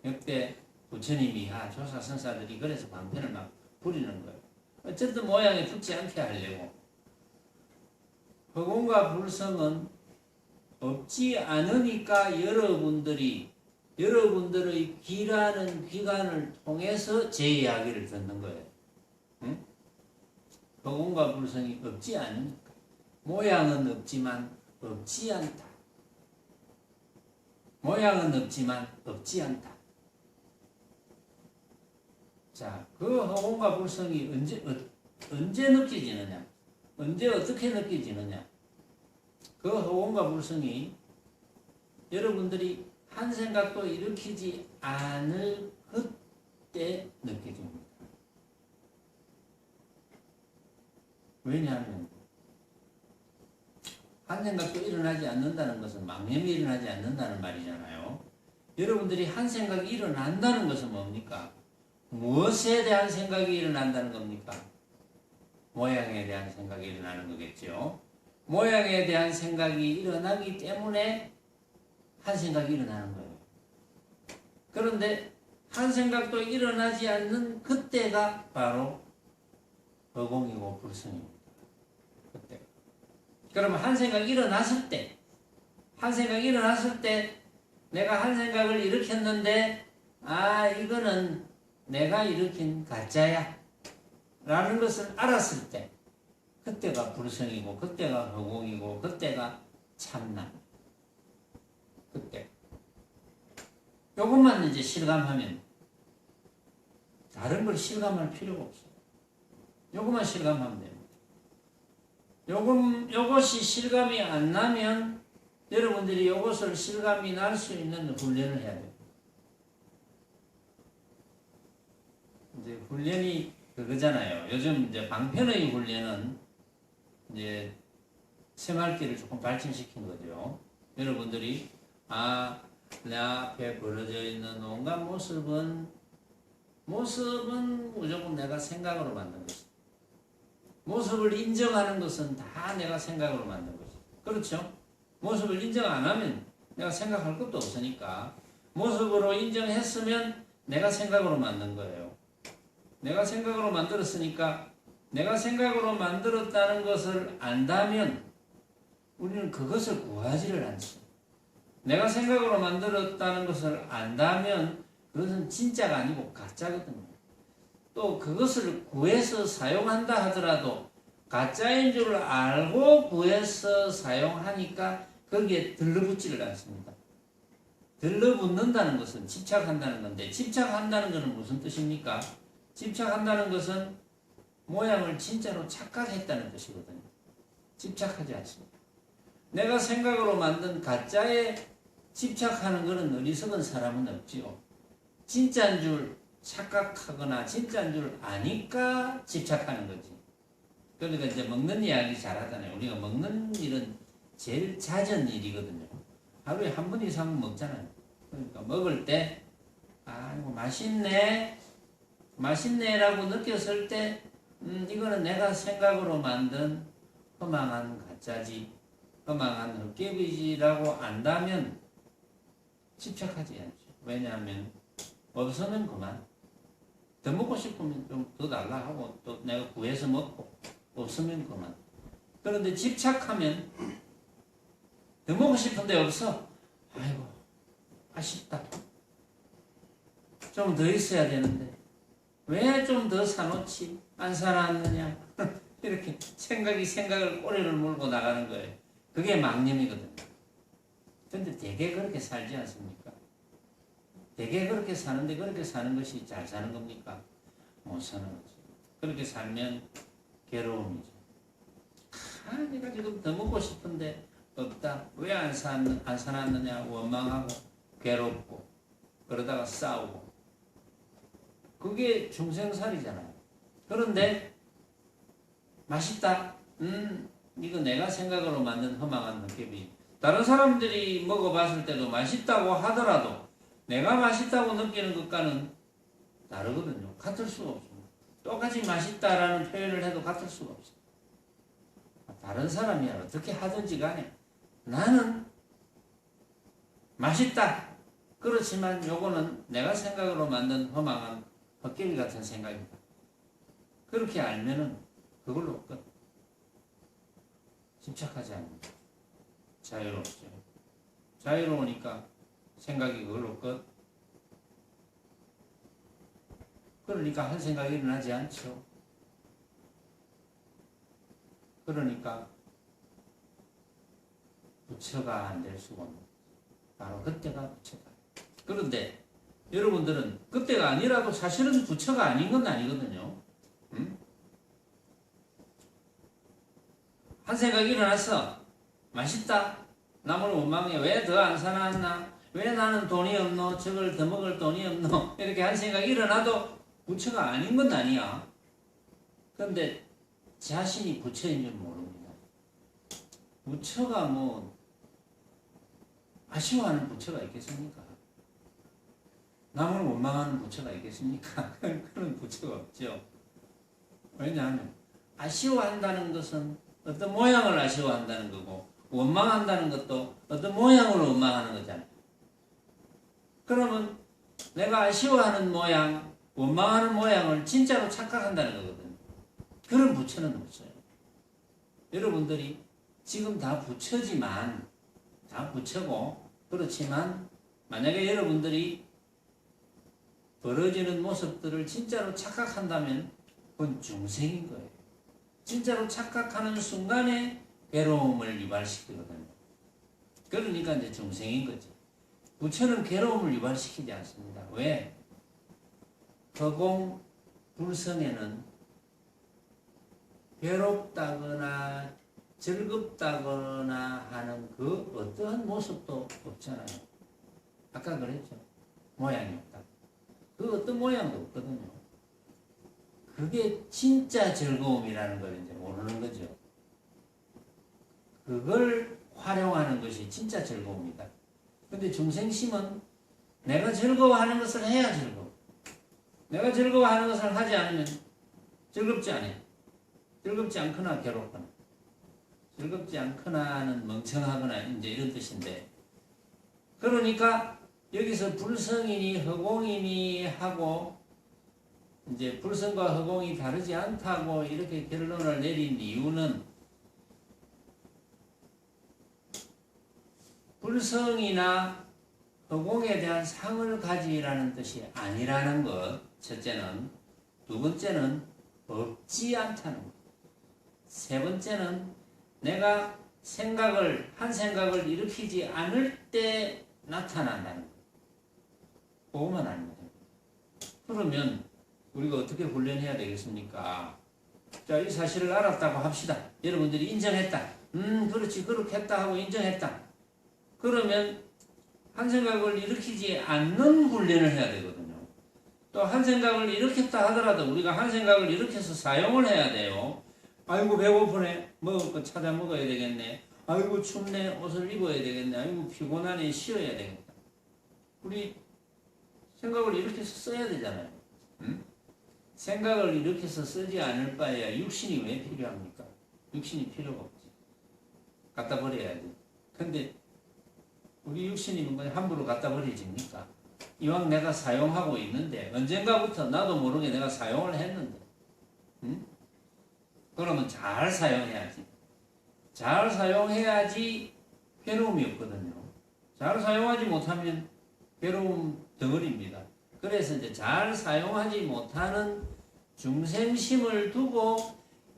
역대 부처님이 조사 선사들이 그래서 방편을 막 부리는 거예요. 어쨌든 모양이 붙지 않게 하려고. 허공과 불성은 없지 않으니까 여러분들의 귀라는 기관을 통해서 제 이야기를 듣는 거예요. 응? 허공과 불성이 없지 않으니까. 모양은 없지만 없지 않다. 모양은 없지만 없지 않다. 자, 그 허공과 불성이 언제 느껴지느냐? 언제 어떻게 느껴지느냐? 그 허공과 불성이 여러분들이 한 생각도 일으키지 않을 그때 느껴집니다. 왜냐하면 한 생각도 일어나지 않는다는 것은 망념이 일어나지 않는다는 말이잖아요. 여러분들이 한 생각이 일어난다는 것은 뭡니까? 무엇에 대한 생각이 일어난다는 겁니까? 모양에 대한 생각이 일어나는 거겠죠. 모양에 대한 생각이 일어나기 때문에 한 생각이 일어나는 거예요. 그런데 한 생각도 일어나지 않는 그때가 바로 허공이고 불성입니다. 그때. 그러면 한 생각이 일어났을 때, 내가 한 생각을 일으켰는데, 이거는 내가 일으킨 가짜야 라는 것을 알았을 때, 그때가 불성이고 그때가 허공이고 그때가 참나. 그때 요것만 이제 실감하면 다른 걸 실감할 필요가 없어요. 요것만 실감하면 됩니다. 요것이 실감이 안 나면 여러분들이 요것을 실감이 날 수 있는 훈련을 해야 돼요. 이제 훈련이 그거잖아요. 요즘 이제 방편의 훈련은 이제 새말기를 조금 발전시킨 거죠. 여러분들이 내 앞에 벌어져 있는 온갖 모습은 무조건 내가 생각으로 만든 것이다. 모습을 인정하는 것은 다 내가 생각으로 만든 것이다. 그렇죠? 모습을 인정 안 하면 내가 생각할 것도 없으니까 모습으로 인정했으면 내가 생각으로 만든 거예요. 내가 생각으로 만들었으니까 내가 생각으로 만들었다는 것을 안다면 우리는 그것을 구하지를 않죠. 내가 생각으로 만들었다는 것을 안다면 그것은 진짜가 아니고 가짜거든요. 또 그것을 구해서 사용한다 하더라도 가짜인 줄 알고 구해서 사용하니까 거기에 들러붙지를 않습니다. 들러붙는다는 것은 집착한다는 건데, 집착한다는 것은 무슨 뜻입니까? 집착한다는 것은 모양을 진짜로 착각했다는 뜻이거든요. 집착하지 않습니다. 내가 생각으로 만든 가짜에 집착하는 것은 어리석은 사람은 없지요. 진짜인 줄 착각하거나 진짜인 줄 아니까 집착하는 거지. 그러니까 이제 먹는 이야기 잘하잖아요. 우리가 먹는 일은 제일 잦은 일이거든요. 하루에 한 번 이상 먹잖아요. 그러니까 먹을 때 이거 맛있네라고 느꼈을 때 이거는 내가 생각으로 만든 허망한 가짜지, 허망한 헛개비지라고 안다면 집착하지 않죠. 왜냐하면 없으면 그만. 더 먹고 싶으면 좀 더 달라 하고 또 내가 구해서 먹고 없으면 그만. 그런데 집착하면 더 먹고 싶은데 없어. 아이고 아쉽다. 좀 더 있어야 되는데 왜 좀 더 사놓지? 안 사놨느냐? 이렇게 생각을 꼬리를 물고 나가는 거예요. 그게 망념이거든요. 근데 되게 그렇게 살지 않습니까? 되게 그렇게 사는데 그렇게 사는 것이 잘 사는 겁니까? 못 사는 거지. 그렇게 살면 괴로움이죠. 내가 지금 더 먹고 싶은데 없다. 왜 안 사놨느냐? 원망하고 괴롭고 그러다가 싸우고. 그게 중생살이잖아요. 그런데 맛있다. 이거 내가 생각으로 만든 허망한 느낌이 다른 사람들이 먹어봤을 때도 맛있다고 하더라도 내가 맛있다고 느끼는 것과는 다르거든요. 같을 수가 없습니다. 똑같이 맛있다라는 표현을 해도 같을 수가 없어요. 다른 사람이 어떻게 하든지 간에 나는 맛있다. 그렇지만 요거는 내가 생각으로 만든 허망한 헛개비 같은 생각이다. 그렇게 알면은 그걸로 끝. 집착하지 않는다. 자유롭죠. 자유로우니까 생각이 그걸로 끝. 그러니까 할 생각이 일어나지 않죠. 그러니까 부처가 안 될 수가 없는 바로 그때가 부처다. 그런데 여러분들은 그때가 아니라도 사실은 부처가 아닌 건 아니거든요. 한 생각이 일어났어. 맛있다. 남을 원망해. 왜 더 안 사놨나? 왜 나는 돈이 없노? 저걸 더 먹을 돈이 없노? 이렇게 한 생각이 일어나도 부처가 아닌 건 아니야. 그런데 자신이 부처인 줄 모릅니다. 부처가 뭐 아쉬워하는 부처가 있겠습니까? 남을 원망하는 부처가 있겠습니까? 그런 부처가 없죠. 왜냐하면 아쉬워한다는 것은 어떤 모양을 아쉬워한다는 거고 원망한다는 것도 어떤 모양으로 원망하는 거잖아요. 그러면 내가 아쉬워하는 모양, 원망하는 모양을 진짜로 착각한다는 거거든요. 그런 부처는 없어요. 여러분들이 지금 다 부처지만 다 부처고 그렇지만 만약에 여러분들이 벌어지는 모습들을 진짜로 착각한다면 그건 중생인 거예요. 진짜로 착각하는 순간에 괴로움을 유발시키거든요. 그러니까 이제 중생인 거지. 부처는 괴로움을 유발시키지 않습니다. 왜? 허공 불성에는 괴롭다거나 즐겁다거나 하는 그 어떠한 모습도 없잖아요. 아까 그랬죠. 모양이 없다. 그 어떤 모양도 없거든요. 그게 진짜 즐거움이라는 걸 이제 모르는 거죠. 그걸 활용하는 것이 진짜 즐거움이다. 근데 중생심은 내가 즐거워하는 것을 해야 즐거워. 내가 즐거워하는 것을 하지 않으면 즐겁지 않아요. 즐겁지 않거나 괴롭거나. 즐겁지 않거나는 멍청하거나 이제 이런 뜻인데. 그러니까 여기서 불성이니 허공이니 하고 이제 불성과 허공이 다르지 않다고 이렇게 결론을 내린 이유는 불성이나 허공에 대한 상을 가지라는 뜻이 아니라는 것, 첫째는. 두 번째는 없지 않다는 것. 세 번째는 내가 한 생각을 일으키지 않을 때 나타난다는 것. 그것만 아닙니다. 그러면 우리가 어떻게 훈련해야 되겠습니까? 자, 이 사실을 알았다고 합시다. 여러분들이 인정했다. 그렇지, 그렇게 했다 하고 인정했다. 그러면 한 생각을 일으키지 않는 훈련을 해야 되거든요. 또 한 생각을 일으켰다 하더라도 우리가 한 생각을 일으켜서 사용을 해야 돼요. 아이고 배고프네. 먹을 거 찾아 먹어야 되겠네. 아이고 춥네. 옷을 입어야 되겠네. 아이고 피곤하네. 쉬어야 되겠다. 우리 생각을 일으켜서 써야 되잖아요. 생각을 일으켜서 쓰지 않을 바에야 육신이 왜 필요합니까? 육신이 필요가 없지. 갖다 버려야지. 근데 우리 육신이 뭔가 함부로 갖다 버려집니까? 이왕 내가 사용하고 있는데 언젠가부터 나도 모르게 내가 사용을 했는데 응? 그러면 잘 사용해야지. 잘 사용해야지 괴로움이 없거든요. 잘 사용하지 못하면 괴로움 덩어리입니다. 그래서 이제 잘 사용하지 못하는 중생심을 두고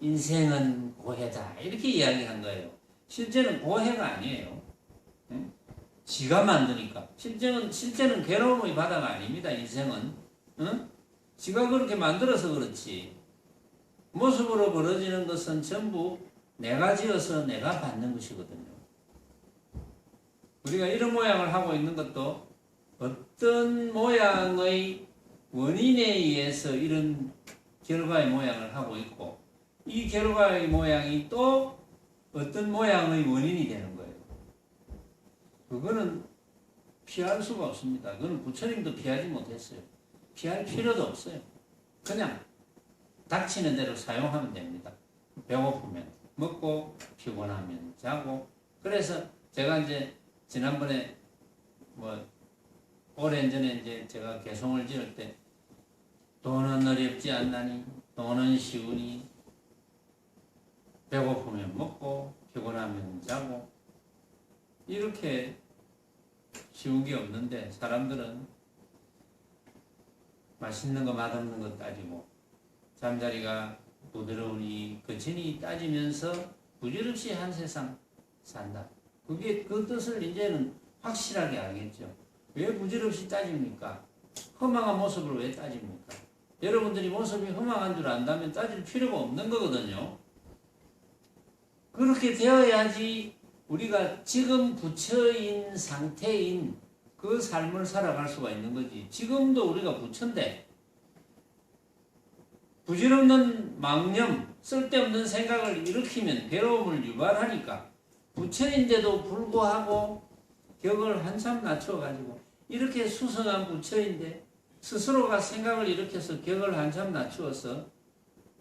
인생은 고해다 이렇게 이야기한 거예요. 실제는 고해가 아니에요. 응? 지가 만드니까. 실제는 괴로움의 바다가 아닙니다. 인생은. 응? 지가 그렇게 만들어서 그렇지. 모습으로 벌어지는 것은 전부 내가 지어서 내가 받는 것이거든요. 우리가 이런 모양을 하고 있는 것도 어떤 모양의 원인에 의해서 이런 결과의 모양을 하고 있고 이 결과의 모양이 또 어떤 모양의 원인이 되는 거예요. 그거는 피할 수가 없습니다. 그거는 부처님도 피하지 못했어요. 피할 필요도 없어요. 그냥 닥치는 대로 사용하면 됩니다. 배고프면 먹고 피곤하면 자고. 그래서 제가 이제 지난번에 오랜 전에 이제 제가 개송을 지을 때 돈은 어렵지 않나니 돈은 쉬우니 배고프면 먹고 피곤하면 자고 이렇게 쉬운 게 없는데 사람들은 맛있는 거 맛없는 거 따지고 잠자리가 부드러우니 거치니 따지면서 부질없이 한 세상 산다. 그게 그 뜻을 이제는 확실하게 알겠죠. 왜 부질없이 따집니까? 허망한 모습을 왜 따집니까? 여러분들이 모습이 허망한 줄 안다면 따질 필요가 없는 거거든요. 그렇게 되어야지 우리가 지금 부처인 상태인 그 삶을 살아갈 수가 있는 거지. 지금도 우리가 부처인데 부질없는 망념, 쓸데없는 생각을 일으키면 괴로움을 유발하니까 부처인데도 불구하고 격을 한참 낮춰가지고 이렇게 수성한 부처인데 스스로가 생각을 일으켜서 격을 한참 낮추어서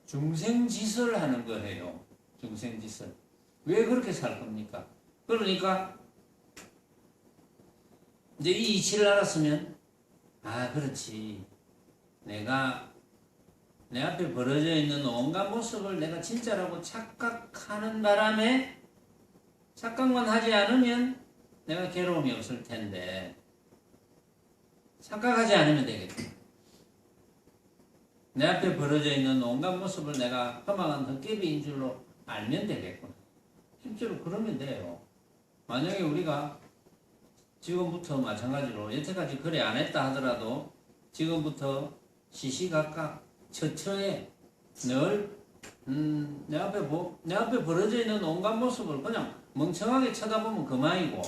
중생짓을 하는 거예요. 중생짓을. 왜 그렇게 살 겁니까? 그러니까 이제 이 이치를 알았으면 아 그렇지 내가 내 앞에 벌어져 있는 온갖 모습을 내가 진짜라고 착각하는 바람에 착각만 하지 않으면 내가 괴로움이 없을 텐데 착각하지 않으면 되겠다. 내 앞에 벌어져 있는 온갖 모습을 내가 허망한 헛개비인 줄로 알면 되겠구나. 실제로 그러면 돼요. 만약에 우리가 지금부터 마찬가지로 여태까지 그래 안 했다 하더라도 지금부터 시시각각 처처에 늘 내 앞에 벌어져 있는 온갖 모습을 그냥 멍청하게 쳐다보면 그만이고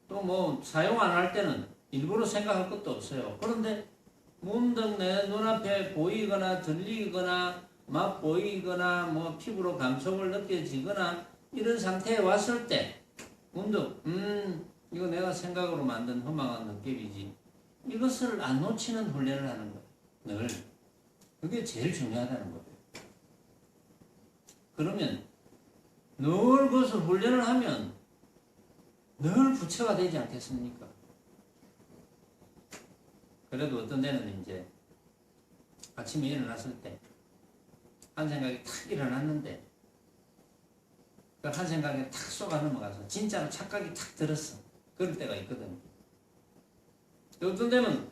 또 뭐 사용 안 할 때는 일부러 생각할 것도 없어요. 그런데 문득 내 눈앞에 보이거나 들리거나 맛보이거나 뭐 피부로 감촉을 느껴지거나 이런 상태에 왔을 때 문득 이거 내가 생각으로 만든 허망한 느낌이지 이것을 안 놓치는 훈련을 하는 거예요. 늘. 그게 제일 중요하다는 거예요. 그러면 늘 그것을 훈련을 하면 늘 부처가 되지 않겠습니까? 그래도 어떤 데는 이제 아침에 일어났을 때 한 생각이 탁 일어났는데 그 한 생각에 탁 쏘가 넘어가서 진짜로 착각이 탁 들었어. 그럴 때가 있거든요. 어떤 데는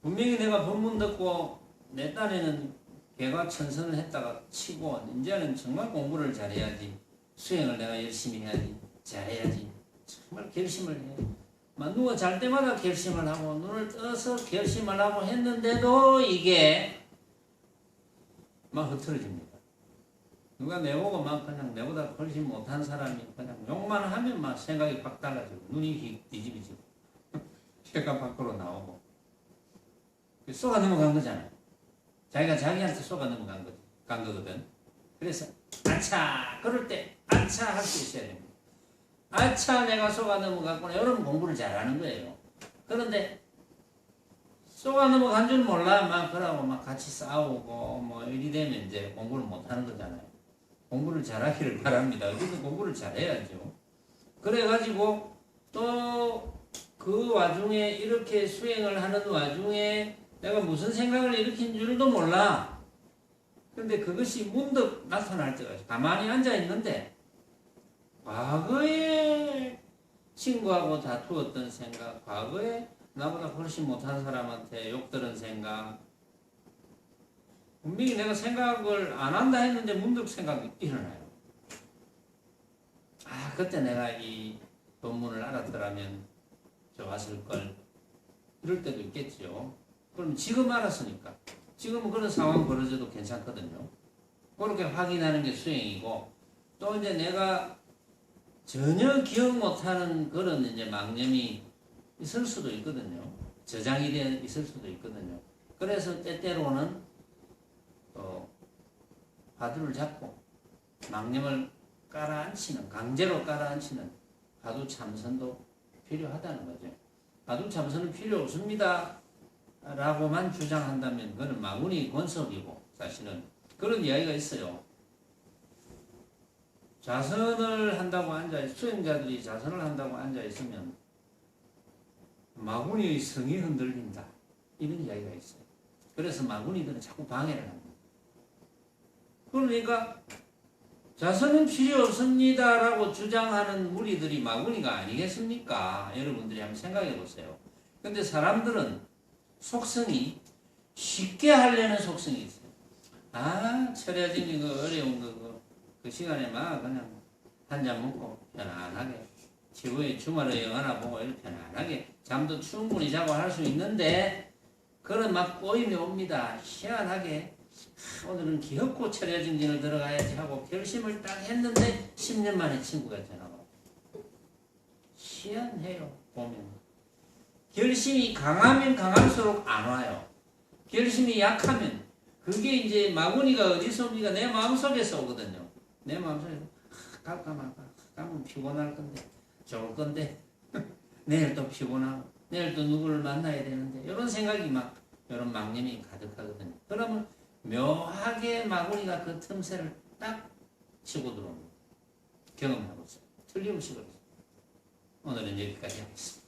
분명히 내가 법문 듣고 내 딴에는 개과천선을 했다가 치고 이제는 정말 공부를 잘해야지 수행을 내가 열심히 해야지 잘해야지 정말 결심을 해. 막 누워 잘 때마다 결심을 하고 눈을 떠서 결심을 하고 했는데도 이게 막 흐트러집니다. 누가 내보고 막 그냥 내보다 훨씬 못한 사람이 그냥 욕만 하면 막 생각이 확 달라지고 눈이 휙 뒤집어지고 혀가 밖으로 나오고 쏘가 넘어간 거잖아요. 자기가 자기한테 쏘가 넘어간 거지. 간 거거든. 그래서 아차 그럴 때 아차 할 수 있어야 됩니다. 아차 내가 쏘가 넘어갔구나. 여러분 공부를 잘하는 거예요. 그런데 쏘가 넘어간 줄 몰라 막 그러고 막 같이 싸우고 뭐 이리 되면 이제 공부를 못 하는 거잖아요. 공부를 잘하기를 바랍니다. 어쨌든 공부를 잘해야죠. 그래가지고 또 그 와중에 이렇게 수행을 하는 와중에 내가 무슨 생각을 일으킨 줄도 몰라. 근데 그것이 문득 나타날 때가 있어. 가만히 앉아 있는데 과거에 친구하고 다투었던 생각, 과거에 나보다 훨씬 못한 사람한테 욕 들은 생각, 분명히 내가 생각을 안 한다 했는데 문득 생각이 일어나요. 아, 그때 내가 이 법문을 알았더라면 좋았을 걸. 이럴 때도 있겠죠. 그럼 지금 알았으니까. 지금은 그런 상황 벌어져도 괜찮거든요. 그렇게 확인하는 게 수행이고, 또 이제 내가 전혀 기억 못하는 그런 이제 망념이 있을 수도 있거든요. 저장이 돼 있을 수도 있거든요. 그래서 때때로는 화두를 잡고 망념을 깔아앉히는, 강제로 깔아앉히는 화두 참선도 필요하다는 거죠. 화두 참선은 필요 없습니다 라고만 주장한다면 그건 마구니 권석이고, 사실은 그런 이야기가 있어요. 자선을 한다고 수행자들이 자선을 한다고 앉아있으면 마구니의 성이 흔들린다, 이런 이야기가 있어요. 그래서 마구니들은 자꾸 방해를 합니다. 그러니까 자선은 필요 없습니다 라고 주장하는 무리들이 마구니가 아니겠습니까? 여러분들이 한번 생각해 보세요. 근데 사람들은 속성이 쉽게 하려는 속성이 있어요. 아, 철야증이 그 어려운 그 시간에 막 그냥 한잔 먹고 편안하게 최후에 주말에 영화나 보고 이렇게 편안하게 잠도 충분히 자고 할 수 있는데, 그런 막 꼬임이 옵니다. 희한하게 오늘은 기어코 철야증진을 들어가야지 하고 결심을 딱 했는데 10년 만에 친구가 전화가 와요. 희한해요. 보면 결심이 강하면 강할수록 안 와요. 결심이 약하면, 그게 이제 마구니가 어디서 옵니까? 내 마음속에서 오거든요. 내 마음속에서 갈까 말까, 가면 피곤할 건데, 좋을 건데 내일 또 피곤하고 내일 또 누구를 만나야 되는데, 이런 생각이 막, 이런 망념이 가득하거든요. 그러면 묘하게 마구니가 그 틈새를 딱 치고 들어옵니다. 경험하고 있어요. 틀림없이 그렇습니다. 오늘은 여기까지 하겠습니다.